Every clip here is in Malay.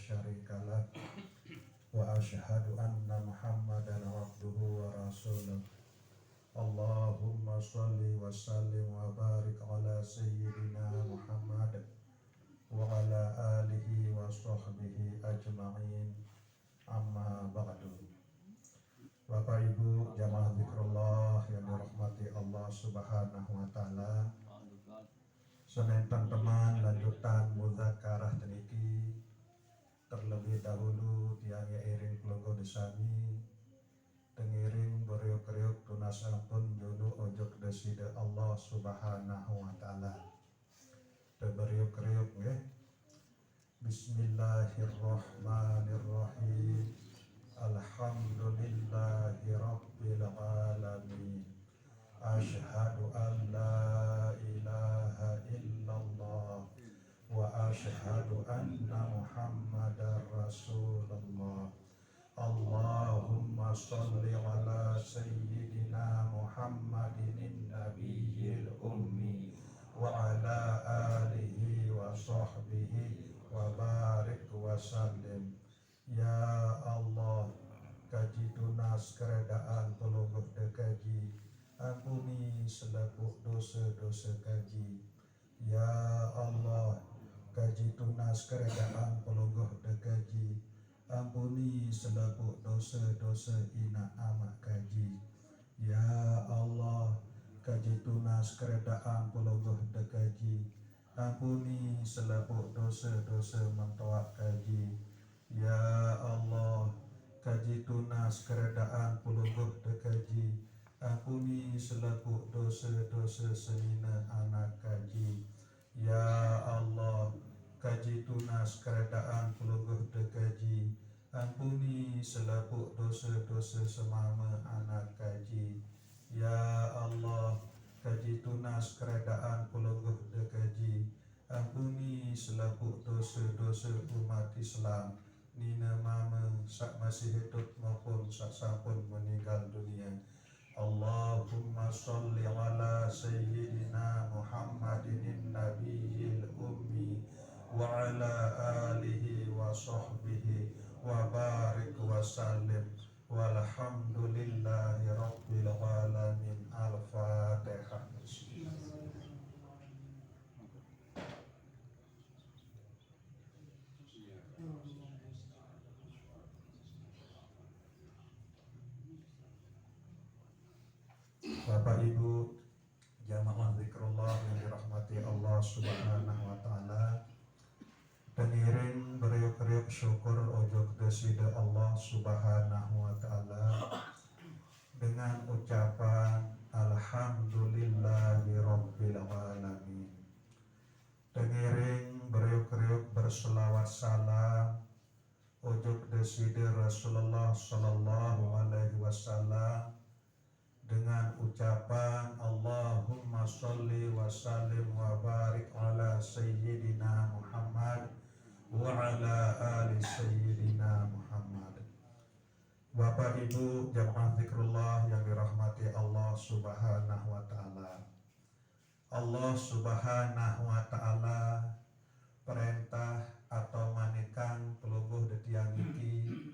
syarika lah wa asyhadu anna Muhammadan abduhu wa rasuluh. Allahumma shalli wa sallim wa barik ala sayyidina Muhammad wa ala alihi wa sahbihi ajma'in. Amma ba'du. Bapak Ibu jamaah zikrullah yang dirahmati Allah Subhanahu wa taala. Sementang teman lanjutan muzakarah teniki terlebih dahulu tiang iring keluarga desami tengiring beriuk-riuk tunas ampun dulu ojok deside Allah Subhanahu wa taala. Beriuk-riuk nggih. Bismillahirrahmanirrahim. Alhamdulillahi rabbil alamin. Asyhadu an la ilaha illallah wa asyhadu anna Muhammadar Rasulullah. Allahumma sholli ala sayyidina Muhammadin nabiyil ummi wa ala alihi wa sahbihi wa barik wa sallim. Ya Allah, kaji tunas keredaan pelungguh dekaji, ampuni selaku dosa-dosa kaji. Ya Allah, kaji tunas keredaan pelungguh dekaji, ampuni selaku dosa-dosa ina amak kaji. Ya Allah, kaji tunas keredaan pelungguh dekaji, ampuni selaku dosa-dosa mentoak kaji. Ya Allah, kaji tunas keredaan pelungguh dekaji, ampuni selaku dosa-dosa selina anak kaji. Ya Allah, kaji tunas keredaan pelungguh dekaji, ampuni selaku dosa-dosa semama anak kaji. Ya Allah, kaji tunas keredaan pelungguh dekaji, ampuni selaku dosa-dosa umat Islam nina mama sak masih hidup maupun sak sampun meninggal dunia. Allahumma sholli ala sayyidina Muhammadin nabiyil ummi wa ala alihi wa sahbihi wa barik wa sallim. Walhamdulillahi rabbil alamin. Al-Fatihah. Bapak Ibu jamaah zikrullah yang dirahmati Allah Subhanahu wa taala, pengiring beriuk-riuk syukur ojok deside Allah Subhanahu wa taala dengan ucapan alhamdulillahi rabbil alamin. Pengiring beriuk-riuk berselawat salam ojok deside Rasulullah sallallahu alaihi wasallam dengan ucapan Allahumma sholli wa sallim wa barik ala sayyidina Muhammad wa ala ali sayyidina Muhammad. Bapak Ibu jamaah zikrullah yang dirahmati Allah Subhanahu wa taala. Allah Subhanahu wa taala perintah atau manikang pelungguh detiang iki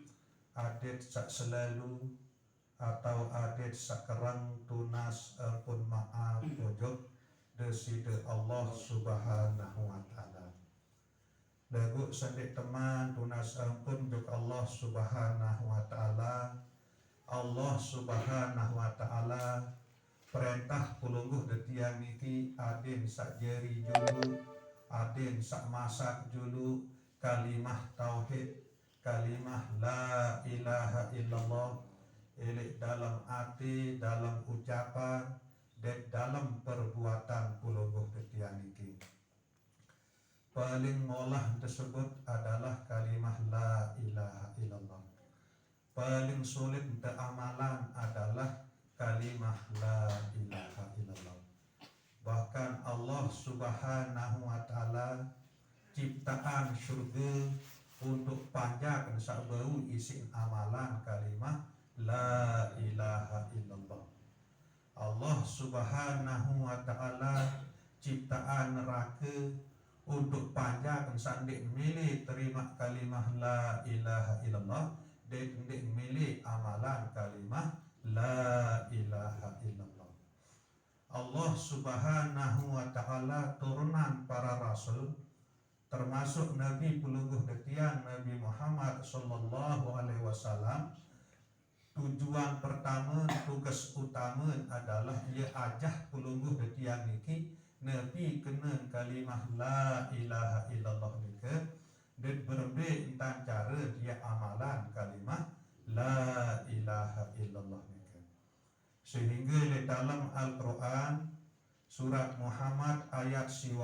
adit sak selalu atau adit sakerang tunas ampun maaf ojok deside Allah Subhanahu wa taala. Lagu sendik teman tunas ampun juk Allah Subhanahu wa taala. Allah Subhanahu wa taala perintah pelungguh detiang niki adin sak jeri julu, adin sak masak julu kalimah tauhid, kalimah la ilaha illallah elik dalam hati, dalam ucapan, dan dalam perbuatan pelungguh detiang niki. Paling ngolah tersebut adalah kalimah la ilaha illallah. Paling sulit untuk amalan adalah kalimah la ilaha illallah. Bahkan Allah Subhanahu wa taala ciptaan surga untuk panjang sabau isi amalan kalimah la ilaha illallah. Allah Subhanahu wa taala ciptaan neraka untuk panjang sandik milih terima kalimah la ilaha illallah, dek milih amalan kalimah la ilaha illallah. Allah subhanahu wa ta'ala turunan para rasul, termasuk Nabi pelungguh detian Nabi Muhammad sallallahu alaihi wasallam. Tujuan pertama, tugas utama adalah ia ajah pelungguh detian niki Nabi kena kalimah la ilaha illallah nika, dan berbe entan cara dia amalan kalimah la ilaha illallah nika. Sehingga di dalam Al-Quran surat Muhammad ayat 11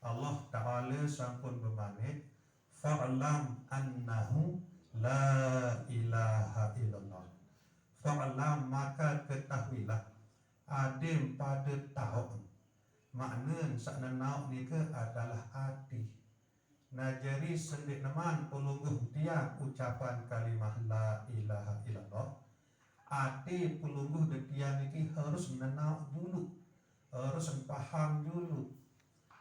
Allah Ta'ala sampun bermanik, fa'lam annahu la ilaha illallah. Fa'lam maka ketahuilah, adim pada tahu makna saknanau ni ke adalah hati. Nah jadi sendik neman pelungguh tiang ucapan kalimah la ilaha illallah, hati pelungguh detian niki harus menenau dulu, harus paham dulu,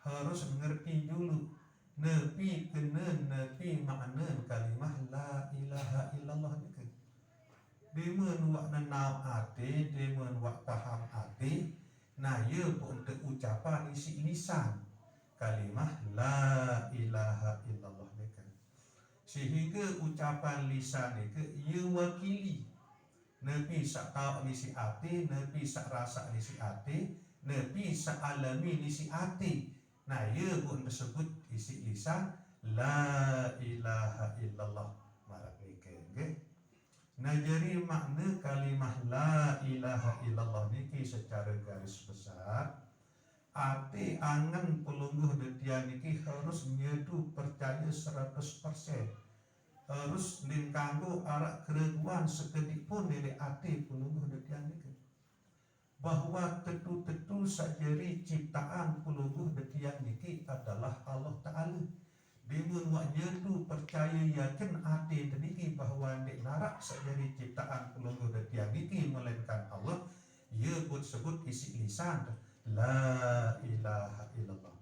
harus mengerti dulu, nepi kena nepi makna kalimah la ilaha illallah niki. Demen wak nenau hati, demen wak paham hati, nah ia pun untuk ucapan isi lisan kalimah la ilaha illallah niki. Sehingga ucapan lisan niki ia wakili nepi sak tahu isi hati, nepi sak rasa isi hati, nepi sak alami isi hati. Nah ia pun disebut isi lisan la ilaha illallah marak niki nggih. Nah jadi makna kalimah la ilaha illallah niki secara garis besar, arti angan pelungguh detian niki harus nyedu percaya 100%, harus lingkanggo arak keraguan sekedik pun dari hati pelungguh detian niki, bahwa tetu-tetu sajari ciptaan pelungguh detian niki adalah Allah Ta'ala. Dengan wak nyedu percaya yakin hati niki bahwa nek narak sajari ciptaan pelungguh detian niki melainkan Allah, ia pun sebut isi lisan la ilaha illallah.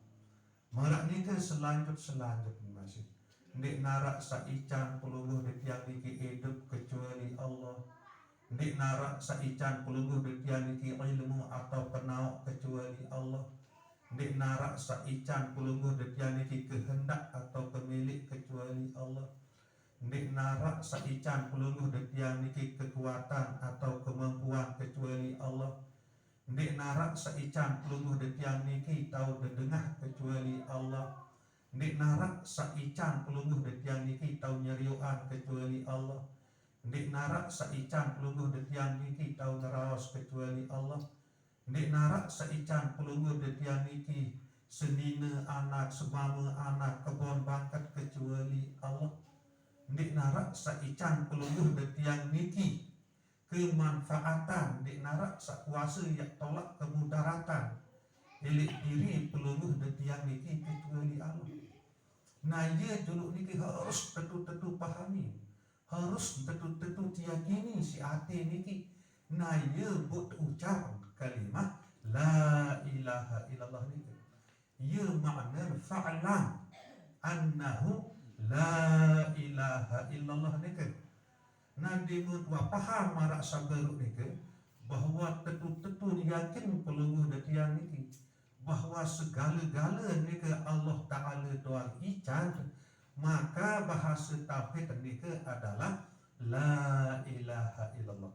Marak ni ke selanjutnya masih nek narak saican pelungguh detian niki hidup kecuali Allah, nek narak saican pelungguh detian niki ilmu atau penau kecuali Allah, nek narak saican pelungguh detian niki kehendak atau pemilik kecuali Allah, nek narak saican pelungguh detian niki kekuatan atau kemampuan kecuali Allah, nek narak saican pelungguh detian niki tahu dendengah kecuali Allah, nek narak saican pelungguh detian niki tahu nyeriuan kecuali Allah, nek narak saican pelungguh detian niki tahu nerawas kecuali Allah, nek narak saican pelungguh detian niki senina anak semama anak kebon bangkat kecuali Allah, nek narak saican pelungguh detian niki kemanfaatan, nek narak sakuasa yang tolak kemudaratan elik diri pelungguh detian niki kecuali Allah. Nah ia dulu niki harus tetu-tetu pahami, harus tetu-tetu diyakini si hati niki. Nah ia buat ucap kalimah la ilaha illallah niki, ia makna fa'lam annahu la ilaha illallah niki. Nanti mutwa paham marak sabaruk niki bahwa tetu-tetu yakin pelungguh detian niki bahwa segala-gala niki Allah Ta'ala doang ican, maka bahasa tauhid niki adalah la ilaha illallah.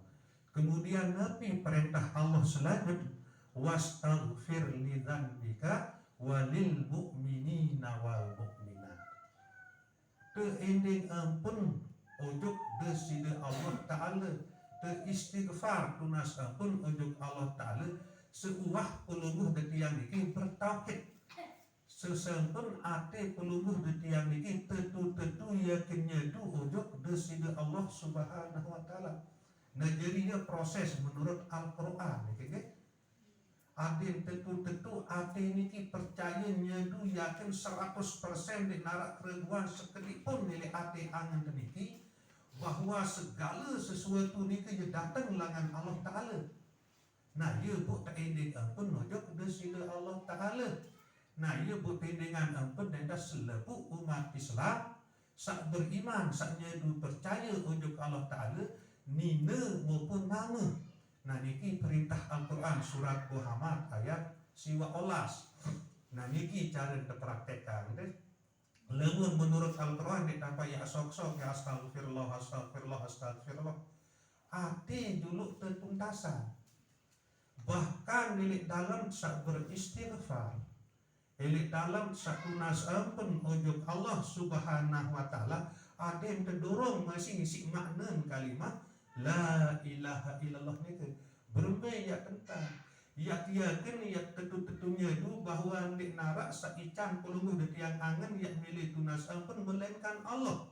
Kemudian nabi perintah Allah selanjutnya, wastaghfir li dzambika walil mu'minina wal mu'minat. Teending ampun ujuk desida Allah Ta'ala, istighfar tunas ampun ujuk Allah Ta'ala seuah pelungguh detian niki bertauhid. Sesempun ate pelungguh detian niki tetu-tetu yakin nyedu ujuk desida Allah Subhanahu wa Ta'ala. Nah jadinya proses menurut Al-Quran niki nggih. Adin tetu-tetu ate niki percaya nyedu yakin 100% di narak keraguan sekedik pun nilai ate angan niki bahwa segala sesuatu niki datang langan Allah Ta'ala. Nah ia pun tak ending ampun nojok desida Allah Ta'ala. Nah ia bertindingan ampun dan selepu umat Islam sak beriman sak nyedu percaya ujuk Allah Ta'ala nina maupun nama. Nah niki perintah Al-Quran surat Muhammad ayat siwa olas. Nah niki cara dipraktekkan deh. Lemun menurut Al-Quran ditapa ya sok-sok ya astagfirullah astagfirullah astagfirullah. Ati dulu tertuntasan. Bahkan milik dalam sak beristighfar. Milik dalam satu nas ampun ujuk Allah Subhanahu wa taala ada yang terdorong masih isi makna kalimat la ilaha illallah ni bermai ya tentang ya yakin ya tentunya itu bahwa di narak saican pelungguh de tiang angen ya milik tunas ampun melainkan Allah.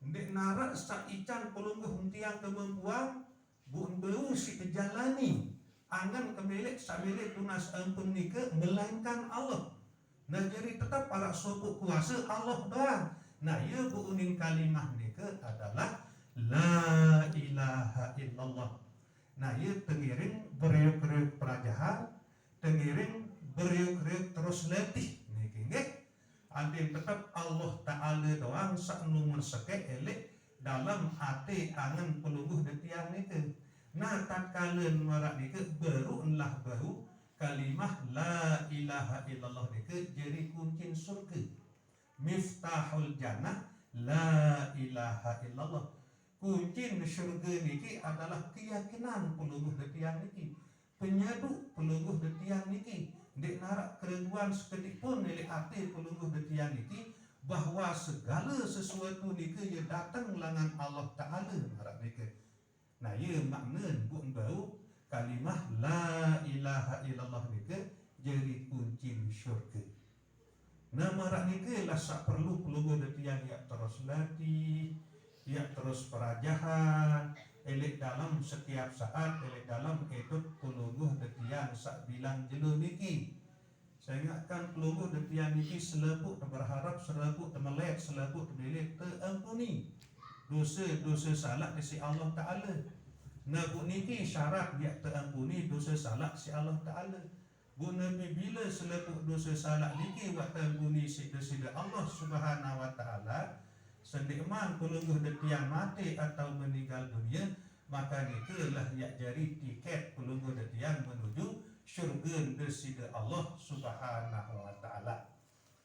Di narak saican pelungguh tiang kemampuan bukan beu si kejalani angan kemilik samilik tunas ampun nika melainkan Allah. Nah jadi tetap para suku kuasa Allah doang. Nah ia uning kalimah nika adalah la ilaha illallah. Nah ia tengiring beriuk-riuk perajahan, tengiring beriuk-riuk terus letih niki nggih. Adil tetap Allah Ta'ala doang sak nomor seke elek dalam ati angan pelungguh detiang nika. Nah tatkala marak nika barulah baru kalimah la ilaha illallah nika jadi kunci surga. Miftahul jannah la ilaha illallah. Kunci surga niki adalah keyakinan pelungguh detiang niki, penyadu pelungguh detiang niki, dek narak keraguan seketik pun oleh hati pelungguh detiang niki bahwa segala sesuatu niki yang datang langan Allah Ta'ala marak niki. Nah ia makna bukan bau kalimah la ilaha illallah niki jadi kunci syurga. Nah marak niki lah sak perlu pelungguh detiang ya terus latih, ya terus perajahan elek dalam setiap saat elek dalam edut pelungguh detiang sak bilang jelu niki. Saya ingatkan pelungguh detiang niki selepuk berharap selepuk temelet selepuk temelet terampuni dosa-dosa salah di si Allah Ta'ala. Nah bu niki syarat dia terampuni dosa salah si Allah Ta'ala. Bu Nabi bila selepuk dosa salah niki buat terampuni si dosa Allah Subhanahu wa Ta'ala sendikman pelungguh detiang mati atau meninggal dunia, maka itulah yang jadi tiket pelungguh detiang menuju syurga desida Allah Subhanahu wa Ta'ala.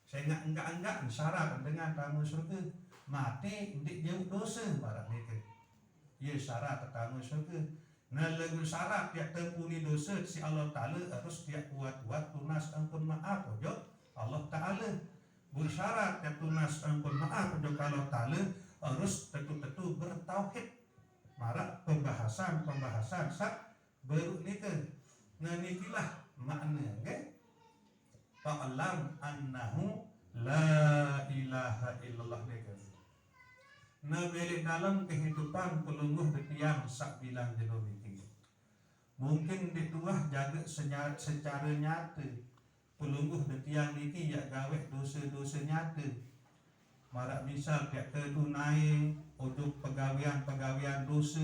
Saya enggak syarat dengan tamu syurga mati ndik jauh dosa barang itu. Ya syarat tamu syurga. Nah lagu syarat yang tempuni dosa si Allah Ta'ala harus dia kuat-kuat tunas ampun maaf ojo Allah Ta'ala. Bersyarat yang tunas ampun maaf untuk Allah Ta'ala harus tentu-tentu bertauhid. Marak pembahasan sak baru nika. Nah nikilah makna okay? Fa'alam annahu la ilaha illallah nika. Nah belik dalam kehidupan pelungguh detiang sak bilang jelo niki. Mungkin dituah jaga secara nyata pelungguh detiang niki ya gawe dosa-dosa nyata. Marak misal tiap tunai untuk pegawaian dosa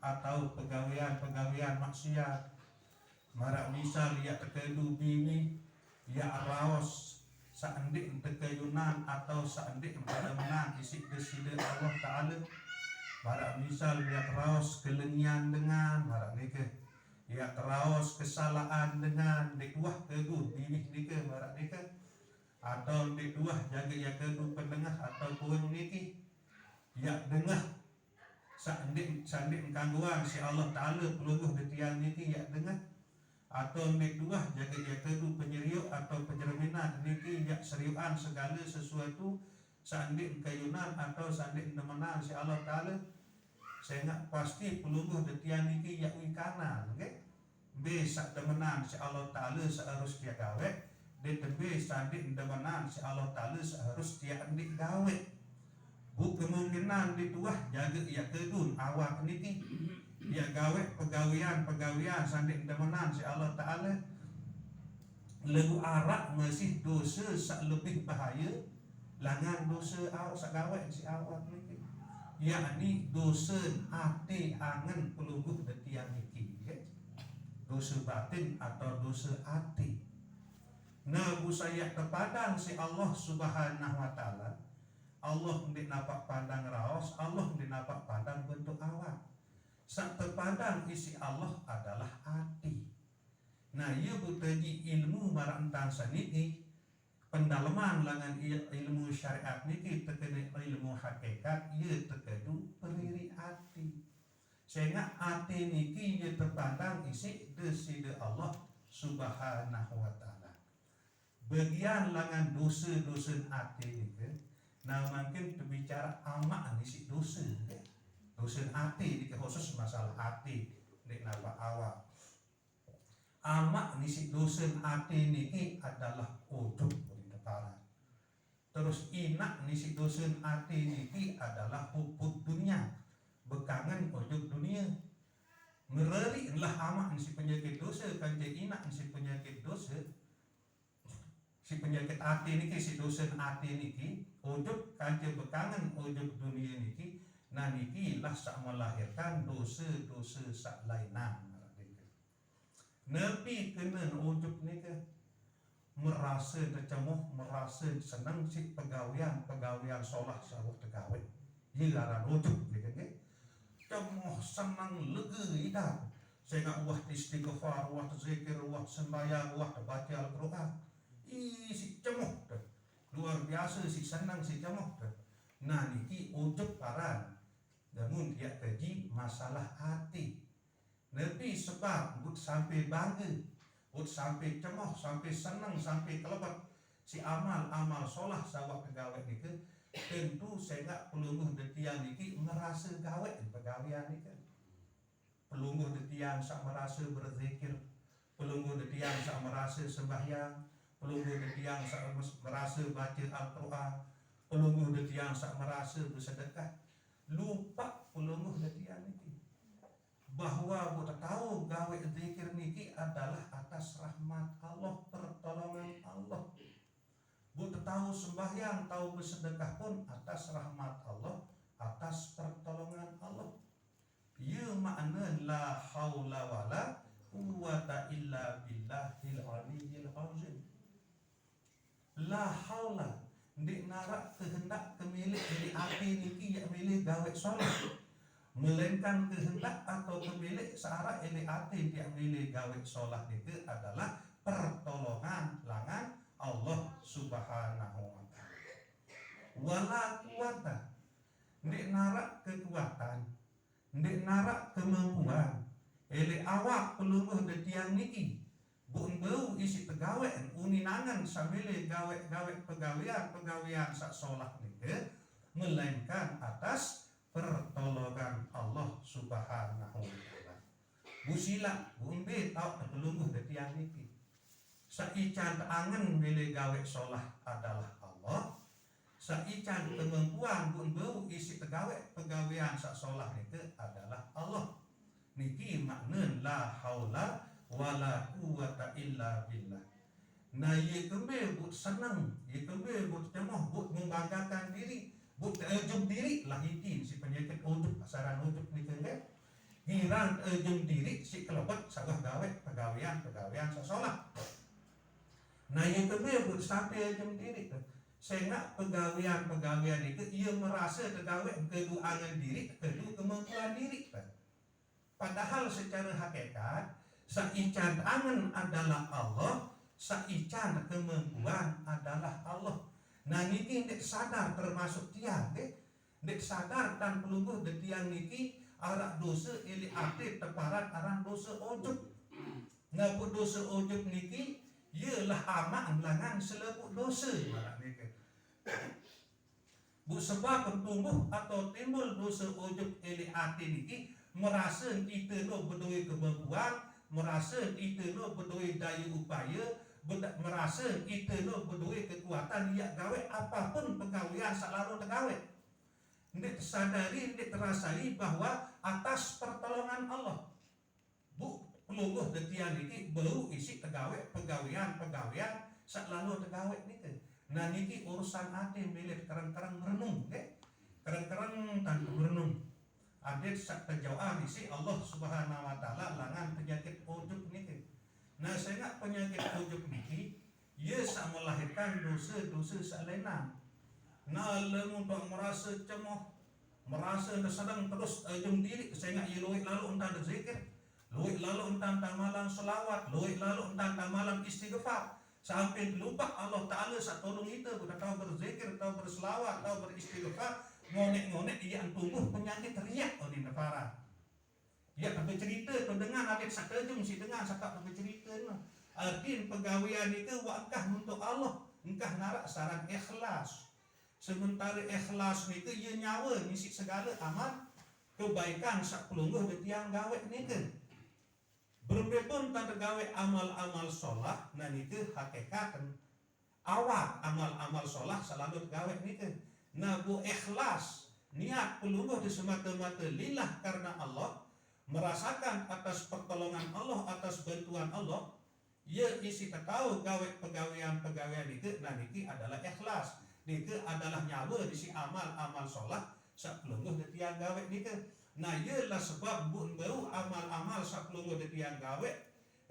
atau pegawaian maksiat. Marak misal ya terkedu bini ya raos saandik tekayunan atau saandik pada menang isi desida Allah Ta'ala. Marak misal ya raos kelengian dengan marak nikah ya terawas kesalahan dengan dikuah kedu bini nikah marak nikah atau dikuah jaga ya kedu pendengar atau pun niki ya dengah sandik kangguan si Allah Ta'ala pelungguh detiang niki ya dengah atau dikuah jaga ya kedu penyeriuk atau penjerminan niki ya seriuan segala sesuatu sandik kayunan atau sandik demenan si Allah Ta'ala. Saya ingat pasti pelungguh detiang niki ya wikanan okay? Besak demenan si Allah Ta'ala seharus dia gawe ditebe sandik demenan si Allah Ta'ala seharus dia andik gawe. Bu kemungkinan dituah jaga ya kedun awak niki ya gawe pegawaian sandik demenan si Allah Ta'ala lagu arak masih dosa sak lebih bahaya langan dosa awak sak gawe si awak niki yakni dosa hati angen pelungguh detiang niki okay? Dosa batin atau dosa hati. Nah busaya kepadang si Allah Subhanahu wa taala. Allah ndik napak pandang raos, Allah ndik napak pandang bentuk awak. Sak terpandang isi Allah adalah hati. Nah ia butuhi ilmu marantan saniki pendalaman langan ilmu syariat niki tekeni ilmu hakikat ia tekedu periri hati. Sehingga hati niki ia terpandang isi deside Allah Subhanahu wa taala. Bagian langan dosa-dosa hati niki, nah mungkin berbicara amak isi dosa. Dosa hati niki khusus masalah hati nek napa awak. Amak nisi dosa hati niki adalah ujub para. Terus inak nisi dosa hati niki adalah hubud dunia, bekangan ujub dunia. Mereri lah amak nisi penyakit dosa, kanje inak nisi penyakit dosa. Si penyakit hati niki, si dosa hati niki, ujub kanje bekangan ujub dunia niki, nah niki lah sak melahirkan dosa-dosa sak lainan. Nabi kena ujub nika merasa tercemuh, merasa senang si pegawaian solah sawah tegawai. Ilaran ujub nika ke. Cemuh senang lega ida. Sehingga wah istighfar, wah zikir, wah sembahyang, wah baca Al-Qur'an. Si cemuh dah. Luar biasa si senang si cemuh dah. Nah niki ujub paran. Namun dia kaji masalah hati. Nabi sebab but sampai bangga, but sampai cemoh, sampai senang, sampai kelebat si amal solah sawah pegawai niki tentu sehingga pelungguh detiang niki merasa gawe pegawaian niki. Pelungguh detiang sak merasa berzikir, pelungguh detiang sak merasa sembahyang, pelungguh detiang sak merasa baca Al-Qur'an, pelungguh detiang sak merasa bersedekah. Lupa pelungguh detiang niki bahwa kita tahu gawe zikir niki adalah atas rahmat Allah, pertolongan Allah. Kita tahu sembahyang, tahu bersedekah pun atas rahmat Allah, atas pertolongan Allah. Ya makna la haula wala quwata illa billahil aliyyil azim. La haula ndik narak kehendak kemilik dari hati niki ya milik gawe soleh. Melainkan kehendak atau pemilik searah ini hati yang milik gawe solah itu adalah pertolongan langan Allah Subhanahu wa ta'ala. Wala kuwata ndik narak kekuatan, ndik narak kemampuan ele awak pelumuh detiang niki bun bau isi pegawai uninangan sambil gawe pegawaian sak solah niki melainkan atas pertolongan Allah Subhanahu wa ta'ala. Busila bumbe tau pelungguh detiang niki. Saican angen milih gawe solah adalah Allah. Saican kemampuan bumbu isi pegawaian sak solah itu adalah Allah. Niki makna la haula wala quwata illa billah. Nah ye kembe but senang, ye kembe but cemoh, but membanggakan diri. Ujub diri lah itu si penyakit ujub, asaran ujub ni kan girang ujub diri si kelebet sawah gawe pegawaian sesolah. Nah yang kedua sampai ujub diri sehingga pegawaian itu ia merasa tegawai keduangan diri, kedua kemampuan diri. Padahal secara hakikat saican angan adalah Allah, saican kemampuan adalah Allah. Nah niki ndek sadar termasuk tiang ndek sadar dan pelungguh de tiang niki arak dosa ili aktif teparan aran dosa ujub. Nah bu dosa ujub niki ialah amak langan selebut dosa marak niki. Bu sebab tumbuh atau timbul dosa ujub ili ati niki merasa kita lo berdua kemampuan, merasa kita lo berdua daya upaya, merasa kita lo berdua kekuatan dia gawe apapun pegawaian selalu tergawe. Ndik sadari, ndik terasai bahwa atas pertolongan Allah. Bu pelungguh detian niki baru isi pegawaian selalu tergawe niki. Nah niki urusan hati milik kerang-kerang merenung, kerang-kerang tanpa merenung. Adik sak terjauhan isi Allah Subhanahu wa ta'ala langan penyakit ujub niki. Nah sehingga penyakit ujub niki ia sak melahirkan dosa-dosa sak lainang. Nah lemu dok merasa cemoh, merasa sedang terus jeng diri sehingga ia luik lalu entah berzikir, luik lalu entah tamalan selawat, luik lalu entah tamalan istighfar, sampai lupa Allah Ta'ala sak tolong itu udah tahu berzikir, tahu berselawat, tahu beristighfar, ngonek-ngonek ia tumbuh penyakit riak di negara. Ya tapi cerita tu dengan adik sak terjung si dengan sakak bercerita nah. Artin pegawaian itu wakah untuk Allah, engkah narak saran ikhlas. Sementara ikhlas niku ia nyawa ngisi segala amal kebaikan sak pelungguh de tiang gawe niku. Berempun tanda gawe amal-amal solah nah niku hakikaten awak amal-amal solah selalu gawe niku. Nah bu ikhlas niat pelungguh di semata-mata lillah karena Allah, merasakan atas pertolongan Allah, atas bantuan Allah, ia isi tahu gawe pegawaian itu nah niki adalah ikhlas. Niki adalah nyawa di si amal-amal sholat sak pelungguh de tiang gawe niki. Nah ialah sebab bun bau amal-amal sak pelungguh de tiang gawe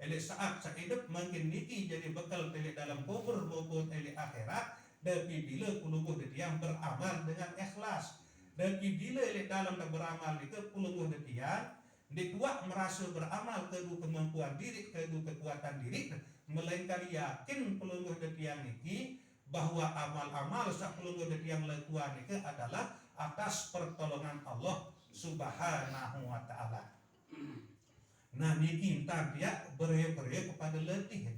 elek saat sak hidup makin niki jadi bekal telik dalam kubur maupun elek akhirat. Tapi bila pelungguh de tiang beramal dengan ikhlas, dan bila elek dalam beramal itu pelungguh de tiang dikuat merasa beramal kedu kemampuan diri, kedu kekuatan diri, melainkan yakin pelungguh de tiang niki bahwa amal-amal sak pelungguh de tiang lakuan itu adalah atas pertolongan Allah Subhanahu wa taala. Nah niki entah dia berea-berea kepada letih,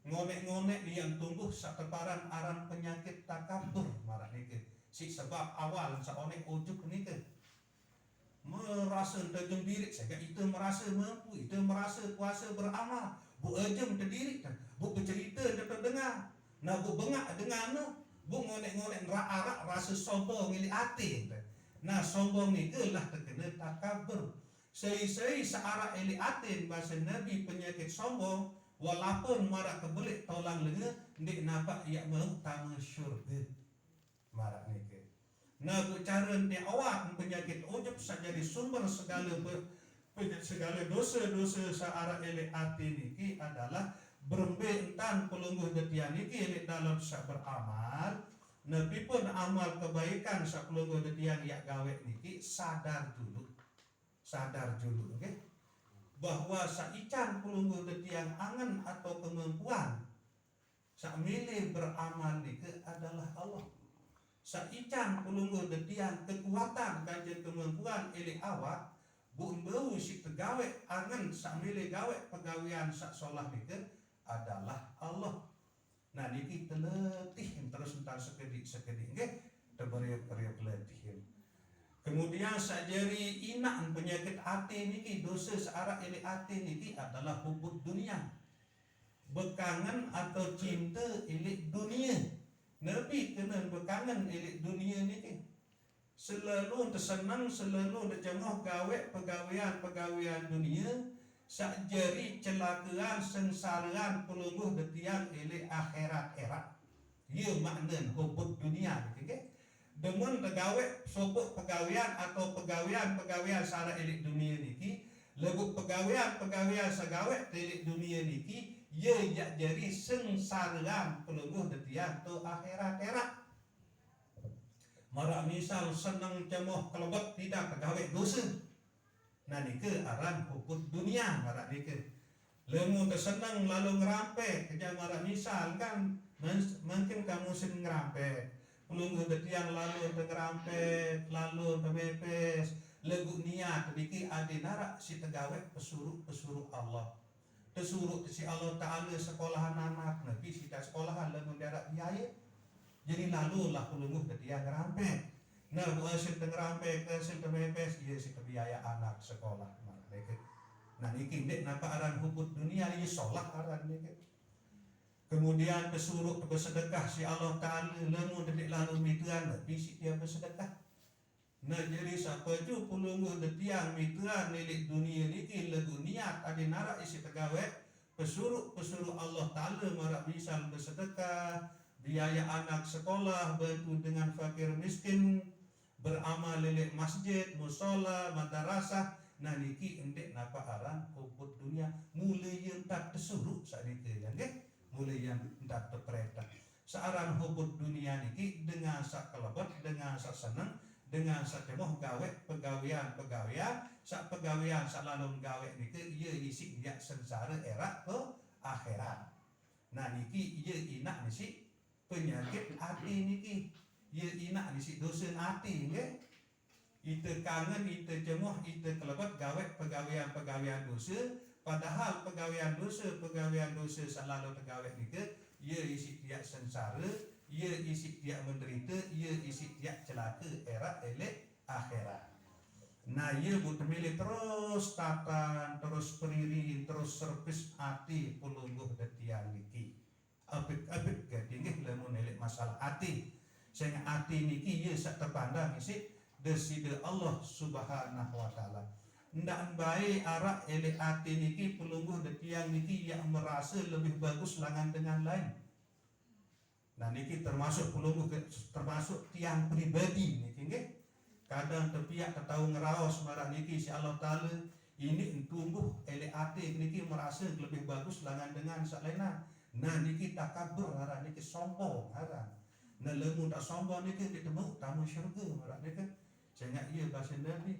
ngonek-ngonek yang tumbuh sak teparan aran penyakit takabur marah niki. Si sebab awal saonek ujuk niki merasa terjun diri, sehingga itu merasa mampu, itu merasa kuasa beramal, bu ejem terdiri, bu bercerita terdengar, nah bu bengak dengan bu ngonek-ngonek arak rasa sombong milik hati. Nah sombong ni lah terkena takabur. Sei-sei searah milik hati bahasa Nabi penyakit sombong, walaupun marah kebelik tolong lenga, ndik nampak ia mau tama syurga marah ni ke. Nah cara dia awak penyakit ujub jadi sumber segala segala dosa-dosa searah elek hati niki adalah berembe entan pelungguh detian niki elek dalam sak beramal. Nabi pun amal kebaikan sak pelungguh detian yak gawe niki sadar dulu okay? Bahwa sak ican pelungguh detian angan atau kemampuan sak milih beramal niki adalah Allah. Saican pelungguh detian kekuatan kajian kemampuan elek awak bun bau si pegawe angan sak milih gawe pegawaian sak solah niki adalah Allah. Nah niki teletih terus entar sekedik nggih terberiuk-riuk letih. Kemudian sajari inak penyakit hati niki dosa searah elek hati niki adalah hubud dunia, bekangan atau cinta elek dunia. Nabi kena berkangen elek dunia ni selalu tersenang, selalu terjemah gawe pegawaian dunia, sakjari celakaan sengsaraan pelungguh detiang elek akhirat. Ia makna hubud dunia okay? Dengan pegawai sopok pegawaian atau pegawaian sara elek dunia niki, lagu pegawaian sagawe elek dunia niki ia jadi sengsaraan pelungguh detian tu akhirat. Marak misal senang cemoh kelebet tidak pegawai dosa. Nah nike aran hubud dunia marak nike. Lemu tersenang lalu ngerampe kerja marak misal kan mungkin kamu sering ngerampe. Pelungguh detian lalu ngerampe lalu temepes. Legu niat niki adi narak si tegawai pesuruh Allah. Tersuruh si Allah Ta'ala sekolahan anak Nabi sita sekolahan lalu darat biaya. Jadi lalu lah pelungguh detian ngerampe. Nah bu hasil ngerampe ke hasil temepes ia si kebiaya anak sekolah. Nah niki dek napa aran hubud dunia ini sholat aran niki. Kemudian tersuruh bersedekah si Allah Ta'ala lalu dek lalu mituan Nabi si dia bersedekah. Nah jadi siapa tu pelungguh detiang mituan milik dunia niki lagu niat ada narak isi pegawai pesuruh Allah Ta'ala marak misal bersedekah, biaya anak sekolah, bantu dengan fakir miskin, beramal lelek masjid, musola, madrasah. Nah niki endek napa aran hubud dunia mulai yang tak tersuruh saat itu kan mulai yang ndak terperintah searan hubud dunia niki dengan sak kelebet dengan sak seneng dengan sak temoh gawe pegawean sak pegawean sak lalu gawe niki ieu isi dia sengsara era ke akhirat. Nah niki ieu ina nisi penyakit hati niki ieu ina nisi dosa hati nggih. Ite kangen, ite cemoh, ite kelebet gawe pegawean dosa, padahal pegawean dosa selalu pegawe nike, ia isi tiak sengsara, ia isi tiak menderita, ia isi tiak celaka era elek akhirat. Nah ia buat milih terus tatan, terus peririn, terus servis hati pulungguh detian niki. Apik ketinggi lemun elek masalah hati, sehingga hati niki ia sak terpandang isi deside Allah Subhanahu wa taala. Ndak baik arak elek ati niki pelungguh detiang niki yang merasa lebih bagus langan dengan lain. Nah niki termasuk pelungguh termasuk tiang pribadi niki nggih. Kadang tepiak tahu ngeraos marah niki si Allah taala ini tumbuh elek ati niki merasa lebih bagus langan dengan salena. Nah niki takabur arah niki sombong arah. Nah lemu tak sombong niki ditemu tamu syurga marah niki. Sehingga ia bahasa Nabi,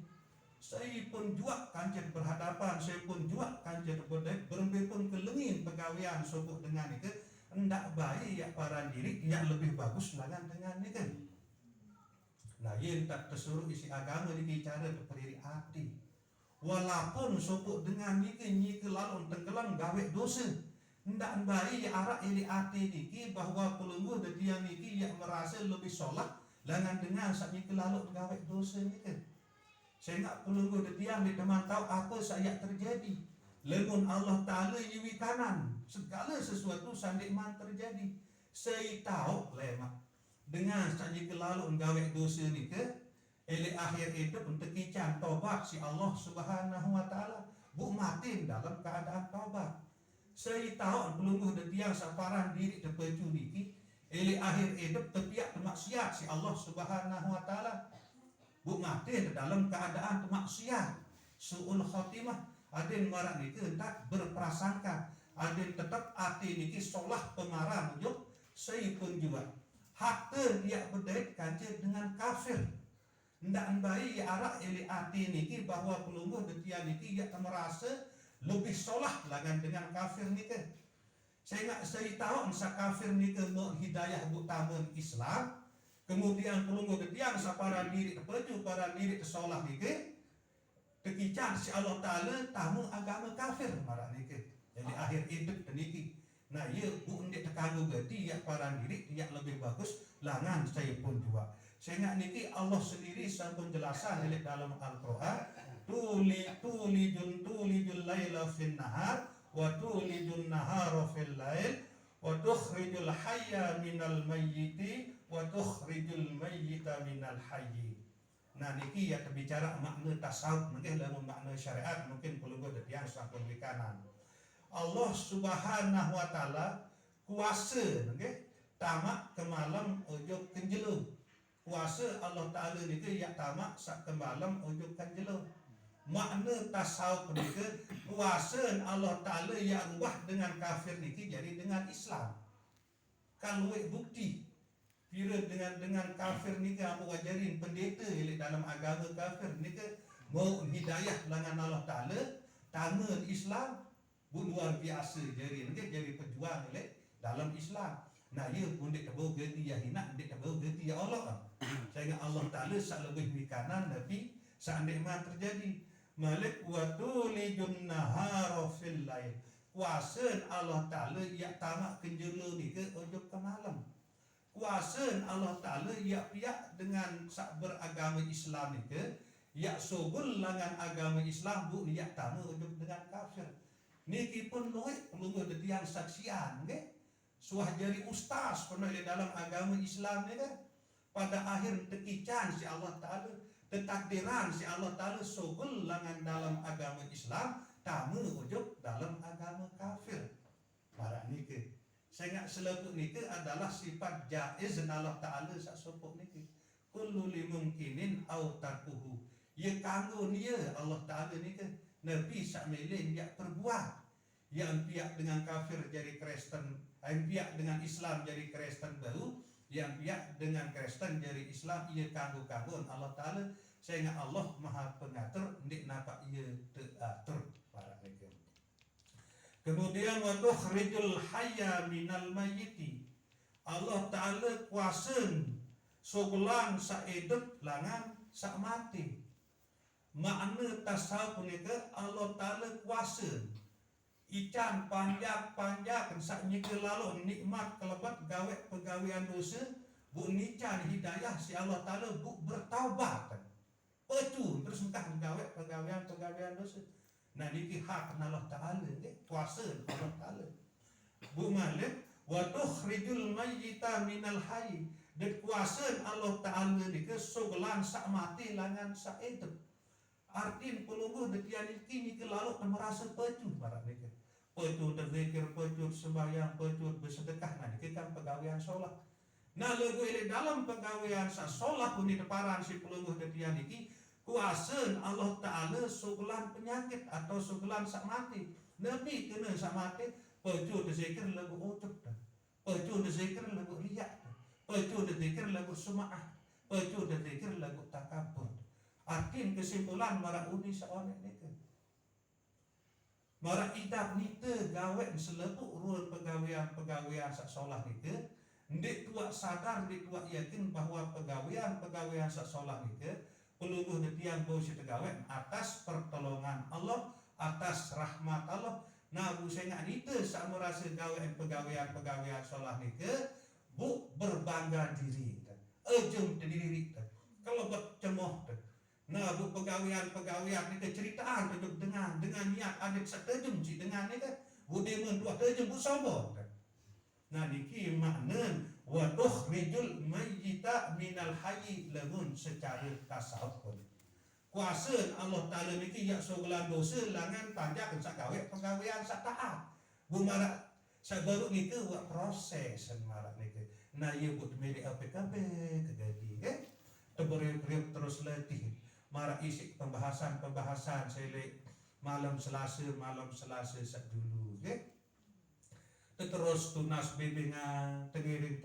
saya pun juak kancet berhadapan, saya pun juak kancet berdek, berembe pun kelengin pegawean sobuh dengan itu, hendak baik ya para diri yang lebih bagus langan dengan itu. Nah, ia tak tersuruh isi agama ini cara berdiri hati. Walaupun sobuh dengan itu nyi lalu tenggelam gawe dosa, hendak baik ya arah ini hati niki bahwa pelungguh dia niki yang merasa lebih sholat langan dengan saat niki lalu gawe dosa niki. Sehingga pelungguh detiang di teman tahu apa saya terjadi. Lengun Allah Ta'ala yiwi kanan. Segala sesuatu sandikman terjadi. Saya tahu lemak. Dengan saat niki lalu gawe dosa niki. Eli akhir hidup untuk kican tobat si Allah Subhanahu wa Ta'ala. Bu mati dalam keadaan tobat. Saya tahu pelungguh detiang saparan diri terpecu niki. Eli akhir hidup tepiak maksiat si Allah Subhanahu wa taala. Bu mati dalam keadaan maksiat. Suul khotimah. Adin marak niki hendak berprasangka. Adin tetap hati niki solah pemarah mujuk saya pun juga. Hakte dia berdait kancil dengan kafir. Hendak bayi arah eli hati niki bahwa pelungguh detian niki ia merasa lebih solah langan dengan kafir niki. Sehingga saya tahu sa kafir ni ke hidayah butaman Islam, kemudian pelungguh detiang sa para diri terpeju para diri tersolah ni ke, tekican si Allah Ta'ala tamu agama kafir marah ni ke. Jadi akhir hidup niki. Nah ia bu undik tekanggu gati ya para diri yang lebih bagus langan saya pun juga. Sehingga niki Allah sendiri sampun jelasan dalam Al-Qur'an, tulijul laila fin nahar wa tulijun nahara fil lail wa tukhrijul hayya minal mayyiti wa tukhrijul mayyita minal hayyi. Nah niki ya terbicara makna tasawuf mungkin dalam makna syariat mungkin perlu yang sampun kanan. Allah Subhanahu wa taala kuasa nggih tamak ke malam ojo kenjelo. Kuasa Allah Taala niki ya tamak sak ke malam ojo kenjelo. Makna tasawuf niki kuasa Allah Ta'ala yang ubah dengan kafir niki jadi dengan Islam. Kalau bukti kira dengan kafir niki aku ajarin pendeta dalam agama kafir niki mau hidayah langan Allah Ta'ala tangan Islam luar biasa jadi niki jadi pejuang dalam Islam. Nah ia pun dia tahu ganti ya hina dia tahu ganti ya Allah. Sehingga Allah Ta'ala sak lebih kanan tapi sak nikmat terjadi. Malik wa tulijun nahara fil lail. Kuasa Allah Ta'ala ya tamak kenjela ni ke ujung ke malam. Kuasa Allah Ta'ala ya pihak dengan sak beragama Islam ni ke ya sogul langan agama Islam bu ya tamak ujung dengan kafir. Niki pun luwih pelungguh detiang saksian ke. Suah jadi ustaz pernah di dalam agama Islam ni ke. Pada akhir tekican si Allah Ta'ala ketakdiran si Allah Ta'ala sogul langan dalam agama Islam tamu ujuk dalam agama kafir para niki. Sehingga selebut niki adalah sifat jaiz Allah Ta'ala sak sopok niki kullu limungkinin au tarkuhu ya kanggo dia Allah Ta'ala niki Nabi sak melin dia perbuat yang pihak dengan kafir jadi Kristen Yang pihak dengan Islam jadi Kristen baru, yang pihak dengan Kristen jadi Islam ia kanggo-kanggon Allah Ta'ala, sehingga Allah Maha Pengatur, ndik napa ia teratur para mereka. Kemudian wa tukhrijul hayya minal mayyiti, Allah Ta'ala kuasen sogulang saedet langan sak mati. Makna tasawuf punika Allah Ta'ala kuasa ican panjang sak nyeke lalu nikmat kelebat gawe pegawean dosa bu nican hidayah si Allah Ta'ala bu bertaubat pecu terus entah gawe pegawean dosa. Nah niki hak Allah Ta'ala kuasa Allah Ta'ala. Bu malik wa tukhrijul mayyita minal hayy, dan kuasa Allah Ta'ala niki sogelan sak mati langan sak hidup. Artin pelungguh detian ini lalu merasa pecut para mereka. Pecut berzikir, pecut sembahyang, pecut bersedekah. Nah ini kan pegawaian sholat. Nah lagu ini dalam pegawaian sholat pun di deparan si pelungguh detian ini kuasa Allah Ta'ala sugelan penyakit atau sugelan sak mati. Nabi kena sak mati pecut berzikir lagu ucap dah. Pecut berzikir lagu riak dah. Pecut berzikir lagu suma'ah. Pecut berzikir lagu takabur. Artin kesimpulan mara uni seorang neka mara idap nita gawe selepuk ruang pegawaian sak solah neka ndik tuak sadar, ndik tuak yakin bahawa pegawaian sak solah neka pelungguh detiang bau si tegawe atas pertolongan Allah, atas rahmat Allah. Nah bu sengak nita sak merasa gawe pegawaian solah neka bu berbangga diri ejeng diri kalau bercemoh. Nah bu pegawaian ni keceritaan duduk dengan niat adik setejum si dengan ni kan bu demen dua tejum bu sombong. Nah niki makna wa tukhrijul mayyita minal hayy lamun secara tasawuf pun. Kuasa Allah Ta'ala niki yak sogelan dosa langan panjang sak gawe pegawaian sak taat. Bu marak sabaru niki buat proses marak niki. Nah ia buat milik APKB kegadi ke terberi terus letih. Mara isi pembahasan sele malam Selasa sak dulu terus tunas bimbingan tengiring